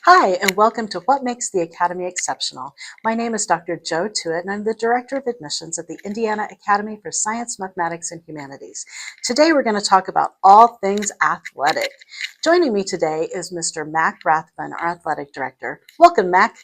Hi, and welcome to What Makes the Academy Exceptional. My name is Dr. Joe Tuitt, and I'm the Director of Admissions at the Indiana Academy for Science, Mathematics, and Humanities. Today we're going to talk about all things athletic. Joining me today is Mr. Mack Rathbun, our Athletic Director. Welcome, Mack.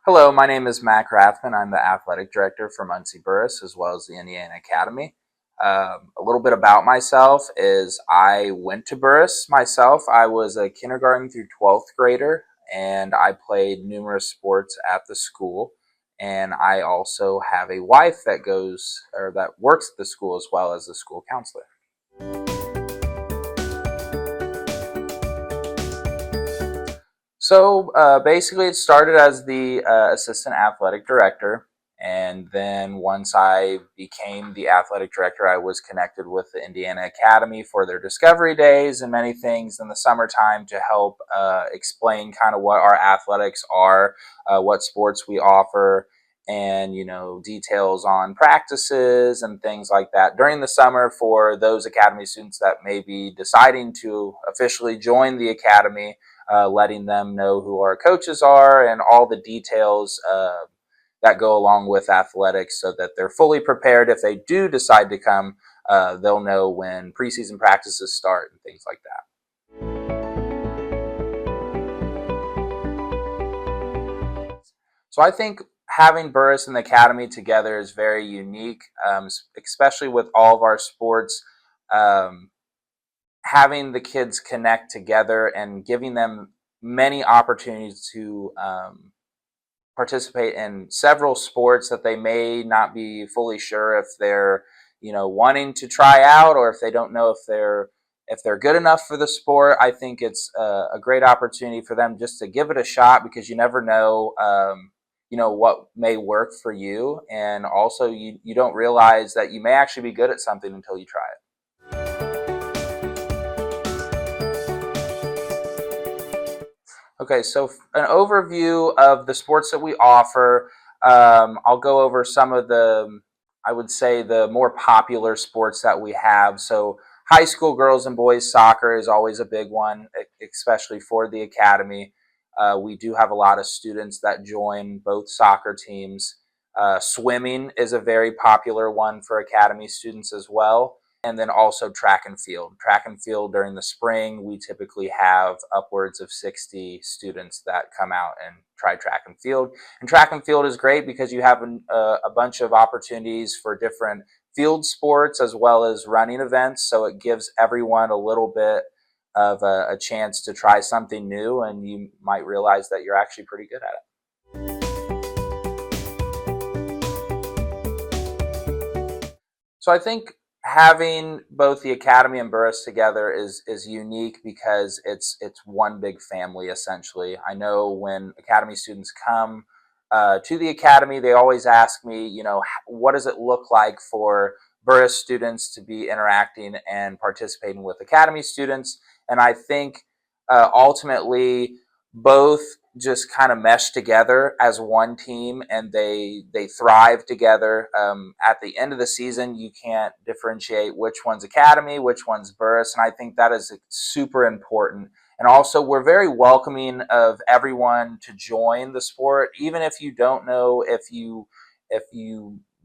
Hello, my name is Mack Rathbun. I'm the Athletic Director for Muncie Burris as well as the Indiana Academy. A little bit about myself is I went to Burris myself. I was a kindergarten through 12th grader, and I played numerous sports at the school. And I also have a wife that works at the school as well as the school counselor. So basically, it started as the assistant athletic director. And then once I became the athletic director, I was connected with the Indiana Academy for their discovery days and many things in the summertime to help explain kind of what our athletics are, what sports we offer, and details on practices and things like that during the summer for those academy students that may be deciding to officially join the academy. Letting them know who our coaches are and all the details that go along with athletics so that they're fully prepared. If they do decide to come, they'll know when preseason practices start and things like that. So I think having Burris and the Academy together is very unique, especially with all of our sports. Having the kids connect together and giving them many opportunities to participate in several sports that they may not be fully sure if they're wanting to try out, or if they don't know if they're good enough for the sport. I think it's a great opportunity for them just to give it a shot, because you never know what may work for you, and also you don't realize that you may actually be good at something until you try it. Okay, so an overview of the sports that we offer. I'll go over some of I would say, the more popular sports that we have. So high school girls and boys soccer is always a big one, especially for the academy. We do have a lot of students that join both soccer teams. Swimming is a very popular one for academy students as well. And then also track and field. Track and field during the spring, we typically have upwards of 60 students that come out and try track and field. And track and field is great because you have a bunch of opportunities for different field sports as well as running events. So it gives everyone a little bit of a chance to try something new, and you might realize that you're actually pretty good at it. So I think having both the Academy and Burris together is unique because it's one big family, essentially. I know when Academy students come to the Academy, they always ask me, what does it look like for Burris students to be interacting and participating with Academy students? And I think ultimately both just kind of mesh together as one team, and they thrive together. At the end of the season, you can't differentiate which one's Academy, which one's Burris, and I think that is super important. And also, we're very welcoming of everyone to join the sport, even if you don't know if you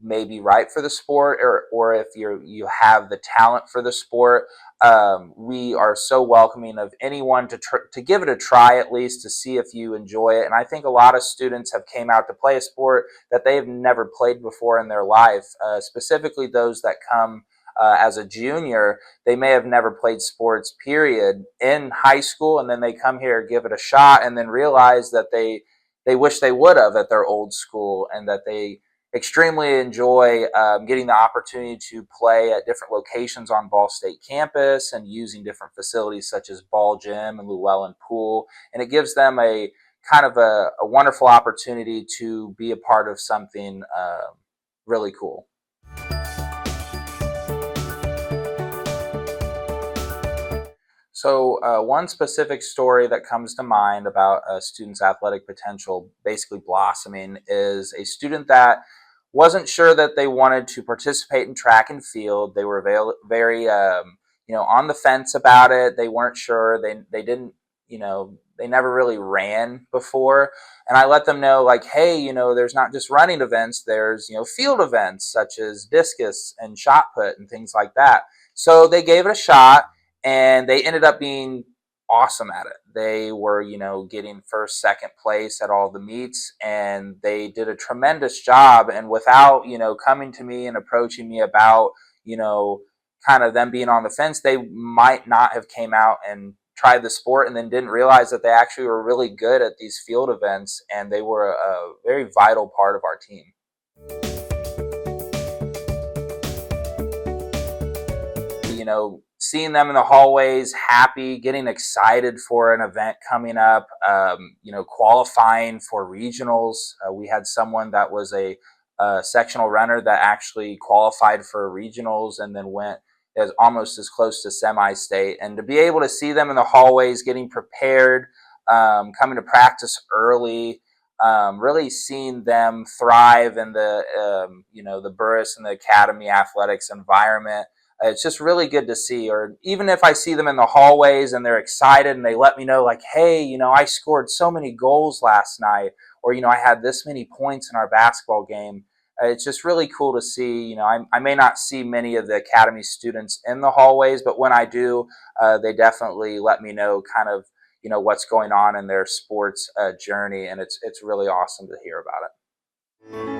may be right for the sport, or if you have the talent for the sport. We are so welcoming of anyone to give it a try, at least to see if you enjoy it. And I think a lot of students have came out to play a sport that they have never played before in their life, specifically those that come as a junior. They may have never played sports, period, in high school, and then they come here, give it a shot, and then realize that they wish they would have at their old school, and that they extremely enjoy getting the opportunity to play at different locations on Ball State campus and using different facilities such as Ball Gym and Llewellyn Pool. And it gives them a kind of a wonderful opportunity to be a part of something really cool. So one specific story that comes to mind about a student's athletic potential basically blossoming is a student that wasn't sure that they wanted to participate in track and field. They were very on the fence about it. They weren't sure. They didn't they never really ran before, and I let them know, like, hey, there's not just running events, there's field events such as discus and shot put and things like that. So they gave it a shot, and they ended up being awesome at it. They were, getting first, second place at all the meets, and they did a tremendous job. And without, coming to me and approaching me about, you know, kind of them being on the fence, they might not have came out and tried the sport and then didn't realize that they actually were really good at these field events, and they were a very vital part of our team. Seeing them in the hallways, happy, getting excited for an event coming up, qualifying for regionals. We had someone that was a sectional runner that actually qualified for regionals and then went as almost as close to semi-state. And to be able to see them in the hallways, getting prepared, coming to practice early, really seeing them thrive in the Burris and the Academy athletics environment. It's just really good to see. Or even if I see them in the hallways and they're excited and they let me know, like, hey, I scored so many goals last night, or, I had this many points in our basketball game. It's just really cool to see. I may not see many of the Academy students in the hallways, but when I do, they definitely let me know kind of, what's going on in their sports journey. And it's really awesome to hear about it.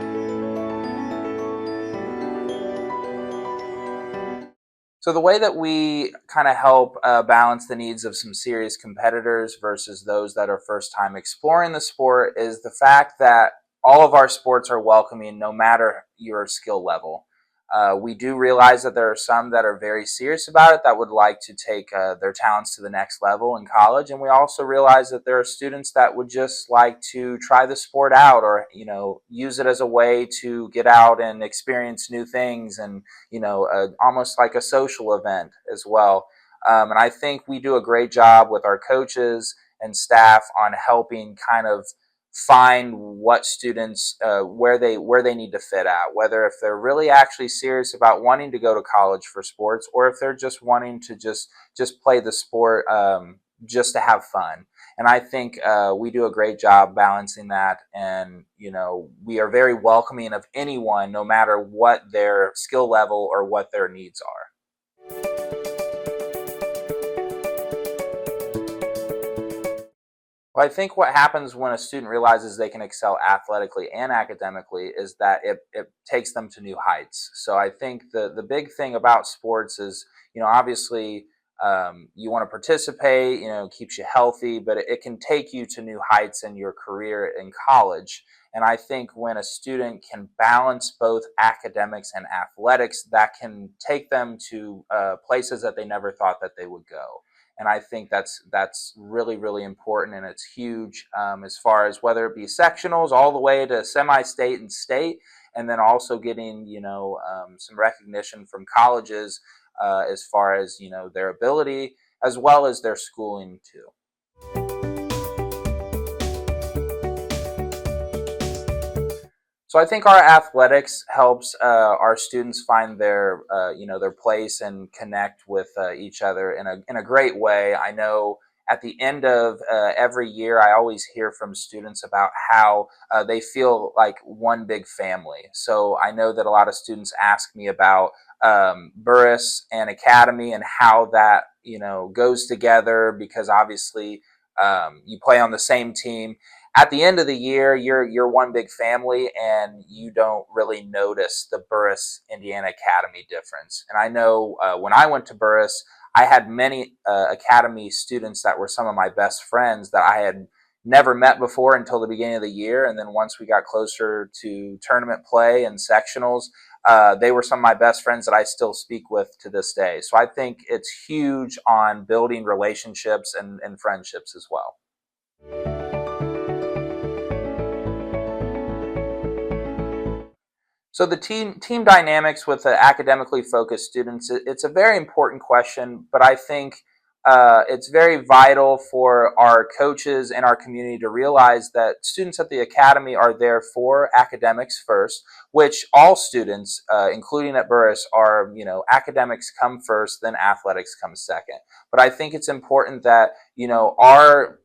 So the way that we kind of help balance the needs of some serious competitors versus those that are first time exploring the sport is the fact that all of our sports are welcoming no matter your skill level. We do realize that there are some that are very serious about it that would like to take their talents to the next level in college. And we also realize that there are students that would just like to try the sport out, or, use it as a way to get out and experience new things, and, almost like a social event as well. And I think we do a great job with our coaches and staff on helping kind of find what students where they need to fit at, whether if they're really actually serious about wanting to go to college for sports, or if they're just wanting to just play the sport just to have fun. And I think we do a great job balancing that, and we are very welcoming of anyone, no matter what their skill level or what their needs are. Well, I think what happens when a student realizes they can excel athletically and academically is that it takes them to new heights. So I think the big thing about sports is, obviously, you want to participate, keeps you healthy, but it can take you to new heights in your career in college. And I think when a student can balance both academics and athletics, that can take them to places that they never thought that they would go. And I think that's really, really important, and it's huge as far as whether it be sectionals all the way to semi-state and state, and then also getting some recognition from colleges as far as their ability as well as their schooling too. So I think our athletics helps our students find their place and connect with each other in a great way. I know at the end of every year, I always hear from students about how they feel like one big family. So I know that a lot of students ask me about Burris and Academy and how that goes together, because obviously you play on the same team. At the end of the year, you're one big family, and you don't really notice the Burris Indiana Academy difference. And I know when I went to Burris, I had many Academy students that were some of my best friends that I had never met before until the beginning of the year. And then once we got closer to tournament play and sectionals, they were some of my best friends that I still speak with to this day. So I think it's huge on building relationships and friendships as well. So the team dynamics with the academically focused students, it's a very important question, but I think it's very vital for our coaches and our community to realize that students at the academy are there for academics first, which all students, including at Burris, are, academics come first, then athletics come second. But I think it's important that, our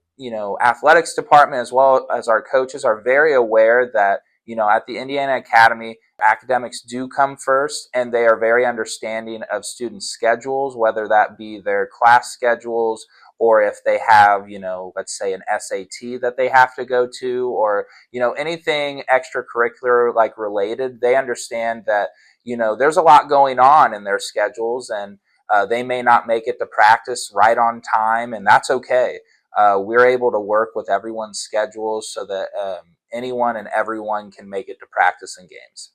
athletics department as well as our coaches are very aware that, at the Indiana Academy, academics do come first, and they are very understanding of students' schedules, whether that be their class schedules or if they have, let's say an SAT that they have to go to, or, anything extracurricular like related. They understand that, there's a lot going on in their schedules, and they may not make it to practice right on time, and that's okay. We're able to work with everyone's schedules so that anyone and everyone can make it to practice and games.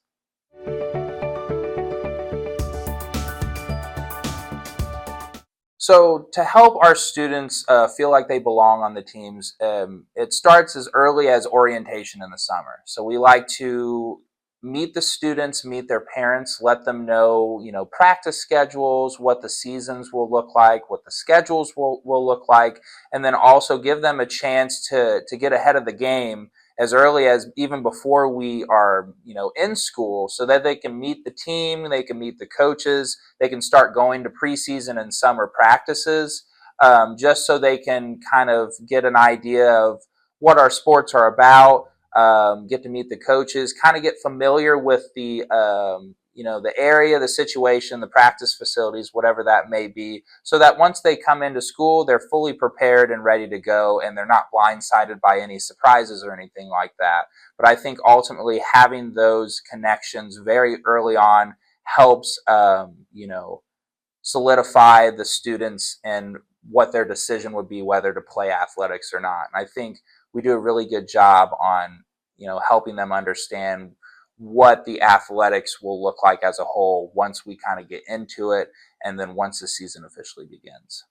So to help our students feel like they belong on the teams, it starts as early as orientation in the summer. So we like to meet the students, meet their parents, let them know, practice schedules, what the seasons will look like, what the schedules will look like, and then also give them a chance to get ahead of the game as early as even before we are, in school, so that they can meet the team, they can meet the coaches, they can start going to preseason and summer practices, just so they can kind of get an idea of what our sports are about, get to meet the coaches, kind of get familiar with the area, the situation, the practice facilities, whatever that may be, so that once they come into school, they're fully prepared and ready to go, and they're not blindsided by any surprises or anything like that. But I think ultimately having those connections very early on helps, solidify the students and what their decision would be whether to play athletics or not. And I think we do a really good job on, helping them understand what the athletics will look like as a whole once we kind of get into it, and then once the season officially begins.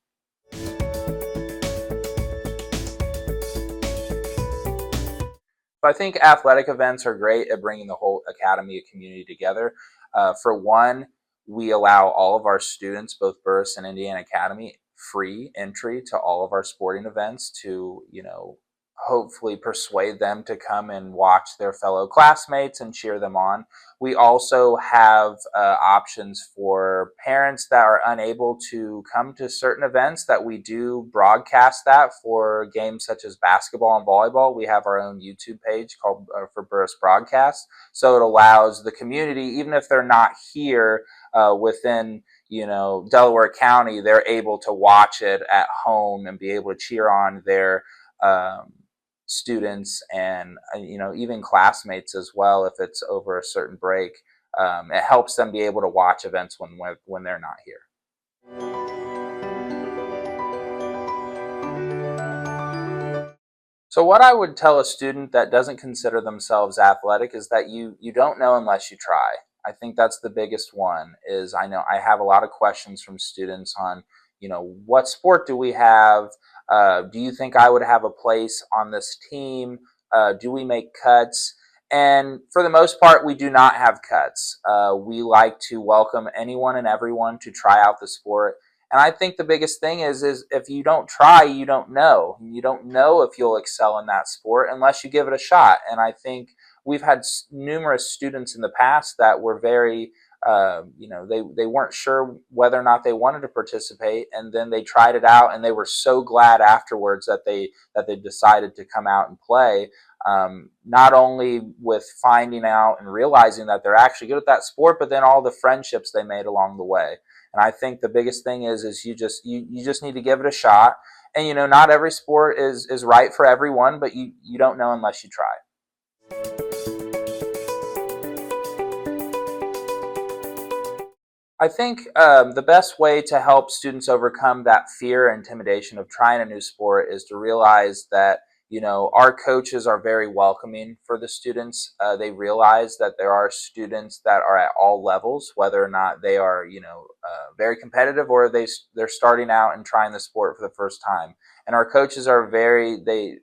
So I think athletic events are great at bringing the whole academy community together. For one, we allow all of our students, both Burris and Indiana Academy, free entry to all of our sporting events to, hopefully persuade them to come and watch their fellow classmates and cheer them on. We also have options for parents that are unable to come to certain events, that we do broadcast that for games such as basketball and volleyball. We have our own YouTube page called for Burris Broadcast. So it allows the community, even if they're not here within Delaware County, they're able to watch it at home and be able to cheer on their students and even classmates as well if it's over a certain break. It helps them be able to watch events when they're not here. So what I would tell a student that doesn't consider themselves athletic is that you don't know unless you try. I think that's the biggest one. Is I know I have a lot of questions from students on, what sport do we have? Do you think I would have a place on this team? Do we make cuts? And for the most part, we do not have cuts. We like to welcome anyone and everyone to try out the sport. And I think the biggest thing is if you don't try, you don't know. You don't know if you'll excel in that sport unless you give it a shot. And I think we've had numerous students in the past that were very, they weren't sure whether or not they wanted to participate, and then they tried it out, and they were so glad afterwards that they decided to come out and play. Not only with finding out and realizing that they're actually good at that sport, but then all the friendships they made along the way. And I think the biggest thing is you just need to give it a shot. And not every sport is right for everyone, but you don't know unless you try. I think the best way to help students overcome that fear or intimidation of trying a new sport is to realize that our coaches are very welcoming for the students. They realize that there are students that are at all levels, whether or not they are very competitive or they're starting out and trying the sport for the first time. And our coaches are they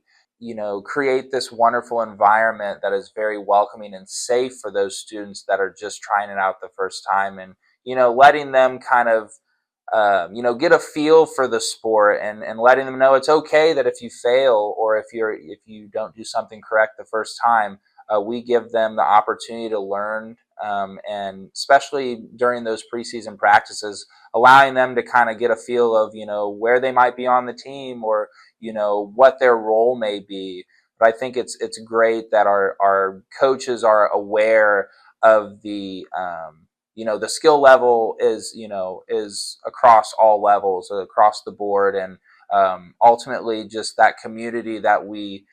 create this wonderful environment that is very welcoming and safe for those students that are just trying it out the first time, and letting them kind of get a feel for the sport, and letting them know it's okay that if you fail or if you don't do something correct the first time, we give them the opportunity to learn And especially during those preseason practices, allowing them to kind of get a feel of, where they might be on the team, or, what their role may be. But I think it's great that our coaches are aware of the skill level is across all levels, across the board, and ultimately just that community that we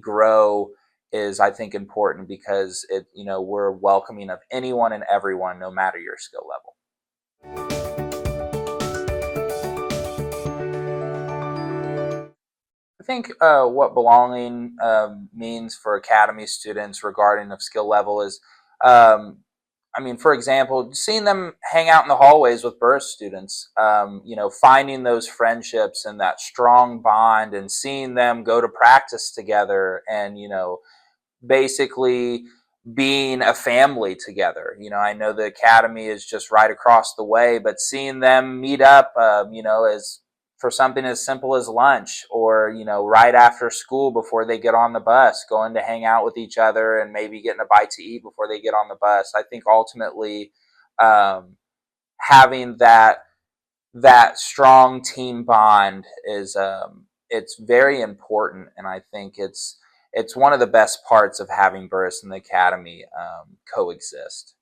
grow is, I think, important, because we're welcoming of anyone and everyone, no matter your skill level. I think what belonging means for academy students regarding of skill level is, for example, seeing them hang out in the hallways with Burris students, finding those friendships and that strong bond, and seeing them go to practice together, and, basically being a family together. I know the academy is just right across the way, but seeing them meet up, as for something as simple as lunch, or, right after school before they get on the bus, going to hang out with each other and maybe getting a bite to eat before they get on the bus. I think ultimately, having that strong team bond is, it's very important, and I think it's one of the best parts of having Burris and the academy coexist.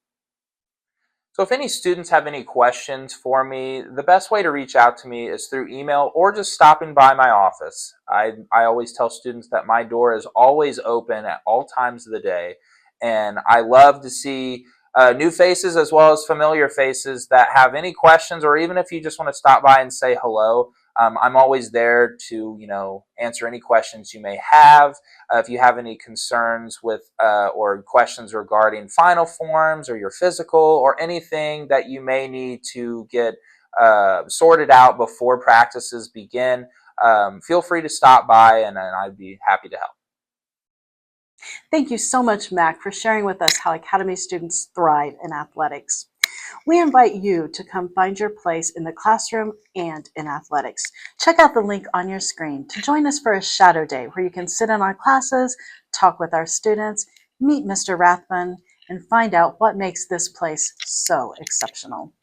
So if any students have any questions for me, the best way to reach out to me is through email, or just stopping by my office. I always tell students that my door is always open at all times of the day, and I love to see new faces as well as familiar faces that have any questions, or even if you just want to stop by and say hello. I'm always there to answer any questions you may have. If you have any concerns with or questions regarding final forms or your physical, or anything that you may need to get sorted out before practices begin, feel free to stop by, and I'd be happy to help. Thank you so much, Mack, for sharing with us how Academy students thrive in athletics. We invite you to come find your place in the classroom and in athletics. Check out the link on your screen to join us for a shadow day where you can sit in our classes, talk with our students, meet Mr. Rathbun, and find out what makes this place so exceptional.